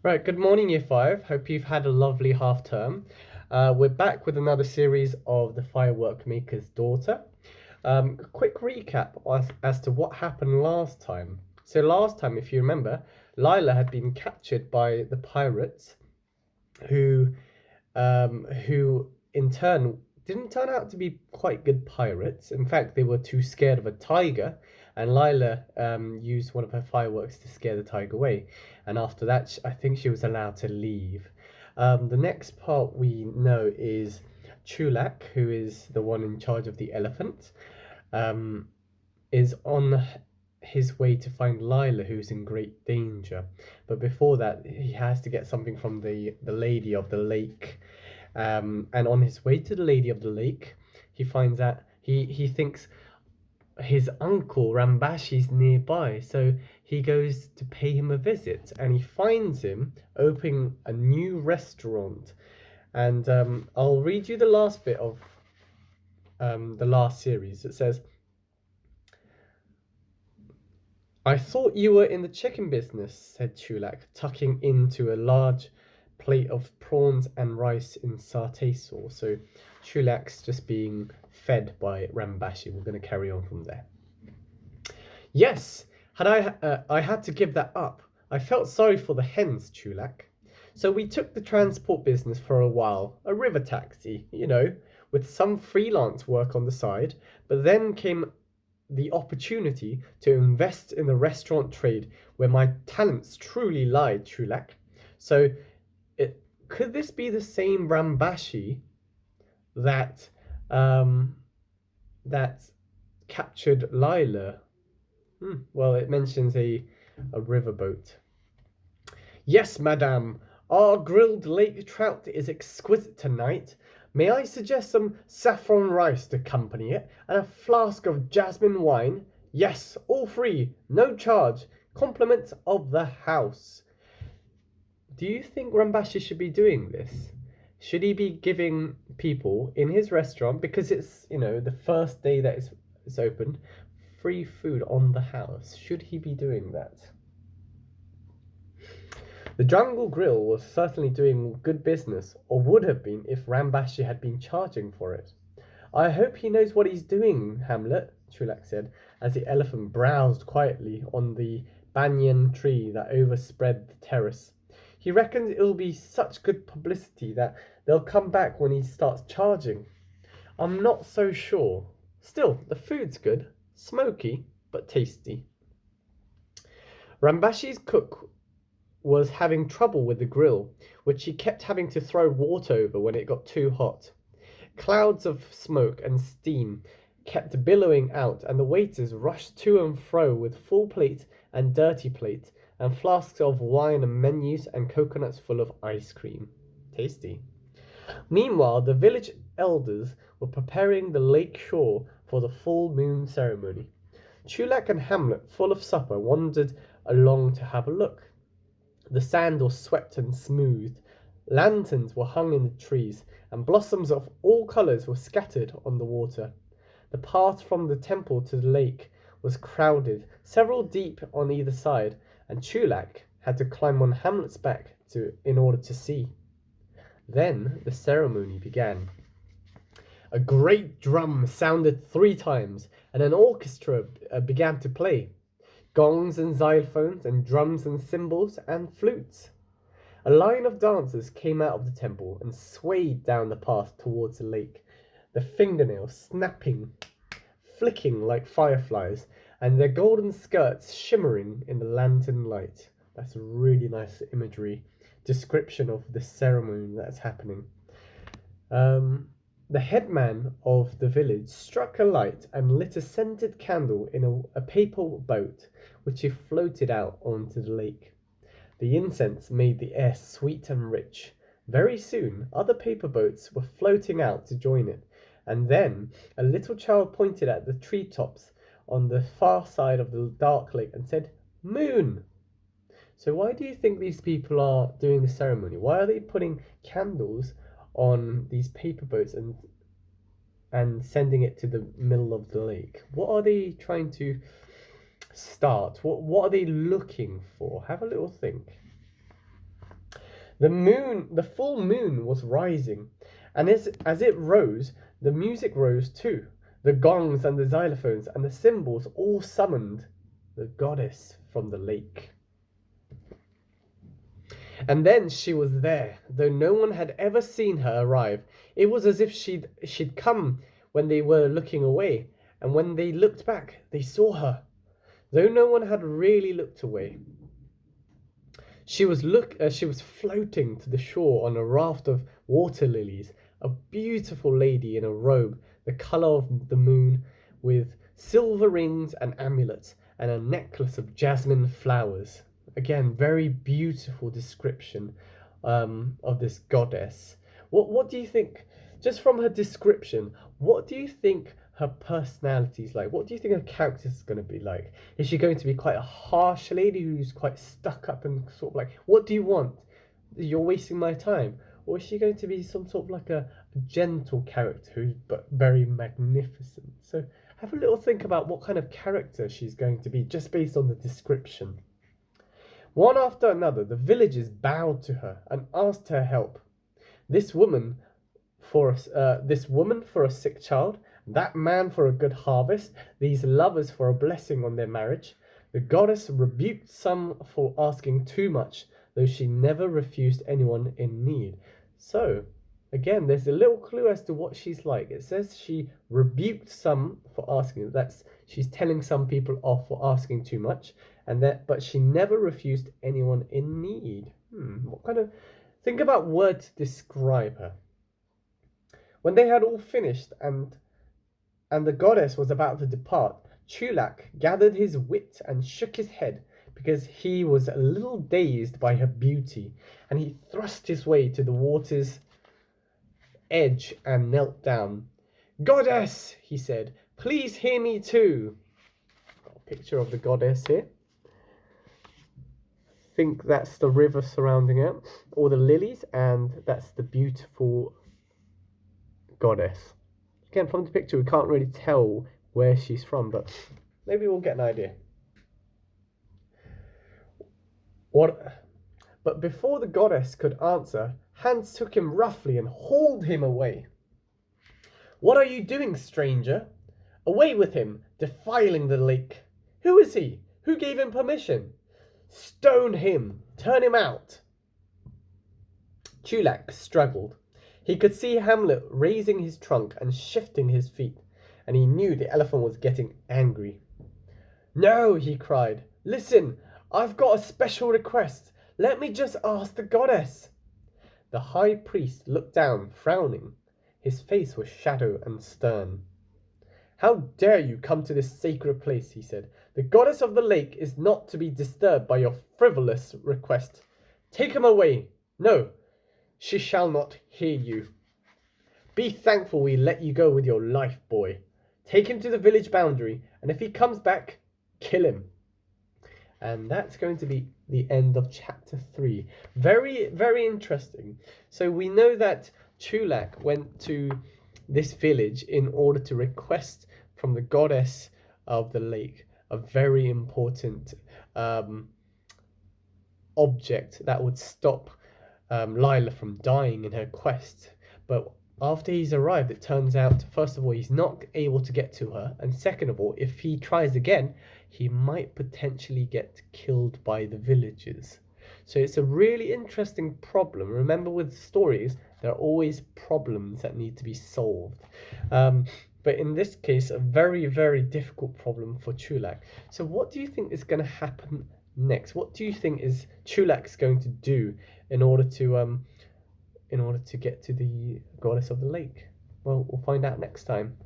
Right, good morning, Year 5. Hope you've had a lovely half term. We're back with another series of The Firework-Maker's Daughter. A quick recap as to what happened last time. So, last time, if you remember, Lila had been captured by the pirates who who in turn didn't turn out to be quite good pirates. In fact, they were too scared of a tiger, and Lila used one of her fireworks to scare the tiger away. And after that, I think she was allowed to leave. The next part we know is Chulak, who is the one in charge of the elephant, um, is on his way to find Lila, who's in great danger. But before that, he has to get something from the lady of the lake. And on his way to the lady of the lake, he finds out he thinks his uncle Rambashi's nearby, so he goes to pay him a visit, and he finds him opening a new restaurant. And I'll read you the last bit of the last series. It says, "I thought you were in the chicken business," said Chulak, tucking into a large plate of prawns and rice in satay sauce. So Chulak's just being fed by Rambashi. We're going to carry on from there. "Yes, I had to give that up. I felt sorry for the hens, Chulak. So we took the transport business for a while, a river taxi, with some freelance work on the side, but then came the opportunity to invest in the restaurant trade where my talents truly lie, Chulak. So could this be the same Rambashi that um, that captured Lila? Well, it mentions a riverboat. "Yes, madame, our grilled lake trout is exquisite tonight. May I suggest some saffron rice to accompany it, and a flask of jasmine wine? Yes, all free, no charge. Compliments of the house." Do you think Rambashi should be doing this? Should he be giving people in his restaurant, because it's, the first day that it's opened, free food on the house? Should he be doing that? The Jungle Grill was certainly doing good business, or would have been if Rambashi had been charging for it. "I hope he knows what he's doing, Hamlet," Chulak said, as the elephant browsed quietly on the banyan tree that overspread the terrace. "He reckons it'll be such good publicity that they'll come back when he starts charging. I'm not so sure. Still, the food's good, smoky, but tasty." Rambashi's cook was having trouble with the grill, which he kept having to throw water over when it got too hot. Clouds of smoke and steam kept billowing out, and the waiters rushed to and fro with full plate and dirty plate, and flasks of wine and menus and coconuts full of ice cream. Tasty. Meanwhile, the village elders were preparing the lake shore for the full moon ceremony. Chulak and Hamlet, full of supper, wandered along to have a look. The sand was swept and smoothed, lanterns were hung in the trees, and blossoms of all colors were scattered on the water. The path from the temple to the lake was crowded, several deep on either side, and Chulak had to climb on Hamlet's back in order to see. Then the ceremony began. A great drum sounded 3 times, and an orchestra began to play. Gongs and xylophones, and drums and cymbals and flutes. A line of dancers came out of the temple and swayed down the path towards the lake, their fingernails snapping, flicking like fireflies, and their golden skirts shimmering in the lantern light. That's a really nice imagery, description of the ceremony that's happening. The headman of the village struck a light and lit a scented candle in a paper boat, which he floated out onto the lake. The incense made the air sweet and rich. Very soon other paper boats were floating out to join it, and then a little child pointed at the tree tops on the far side of the dark lake and said, "Moon!" So why do you think these people are doing the ceremony? Why are they putting candles on these paper boats and sending it to the middle of the lake? What are they trying to start? What are they looking for? Have a little think. The full moon was rising, and as it rose, the music rose too. The gongs and the xylophones and the cymbals all summoned the goddess from the lake. And then she was there, though no one had ever seen her arrive. It was as if she'd come when they were looking away, and when they looked back, they saw her, though no one had really looked away. She was floating to the shore on a raft of water lilies, a beautiful lady in a robe the color of the moon, with silver rings and amulets, and a necklace of jasmine flowers. Again, very beautiful description of this goddess. What do you think, just from her description, what do you think her personality is like? What do you think her character is going to be like? Is she going to be quite a harsh lady who's quite stuck up and sort of like, what do you want? You're wasting my time. Or is she going to be some sort of like a gentle character who's but very magnificent? So have a little think about what kind of character she's going to be just based on the description. One after another, the villagers bowed to her and asked her help. This woman this woman for a sick child, that man for a good harvest, these lovers for a blessing on their marriage. The goddess rebuked some for asking too much, though she never refused anyone in need. So, again, there's a little clue as to what she's like. It says she rebuked some for asking. That's she's telling some people off for asking too much, but she never refused anyone in need. What kind of think about words to describe her. When they had all finished and the goddess was about to depart, Chulak gathered his wit and shook his head, because he was a little dazed by her beauty, and he thrust his way to the water's edge and knelt down. "Goddess," he said, "please hear me too." Got a picture of the goddess here. I think that's the river surrounding it, or the lilies, and that's the beautiful goddess. Again, from the picture, we can't really tell where she's from, but maybe we'll get an idea. But before the goddess could answer, Hans took him roughly and hauled him away. "What are you doing, stranger? Away with him, defiling the lake. Who is he? Who gave him permission? Stone him! Turn him out!" Chulak struggled. He could see Hamlet raising his trunk and shifting his feet, and he knew the elephant was getting angry. "No," he cried. "Listen, I've got a special request. Let me just ask the goddess." The high priest looked down, frowning. His face was shadow and stern. "How dare you come to this sacred place?" he said. "The goddess of the lake is not to be disturbed by your frivolous request. Take him away. No, she shall not hear you. Be thankful we let you go with your life, boy. Take him to the village boundary, and if he comes back, kill him." And that's going to be the end of chapter 3. Very, very interesting. So we know that Chulak went to this village in order to request from the goddess of the lake a very important object that would stop Lila from dying in her quest. But after he's arrived, it turns out, first of all, he's not able to get to her, and second of all, if he tries again, he might potentially get killed by the villagers. So it's a really interesting problem. Remember, with stories, there are always problems that need to be solved. But in this case, a very, very difficult problem for Chulak. So what do you think is going to happen next? What do you think is Chulak's going to do in order to get to the goddess of the lake? Well, we'll find out next time.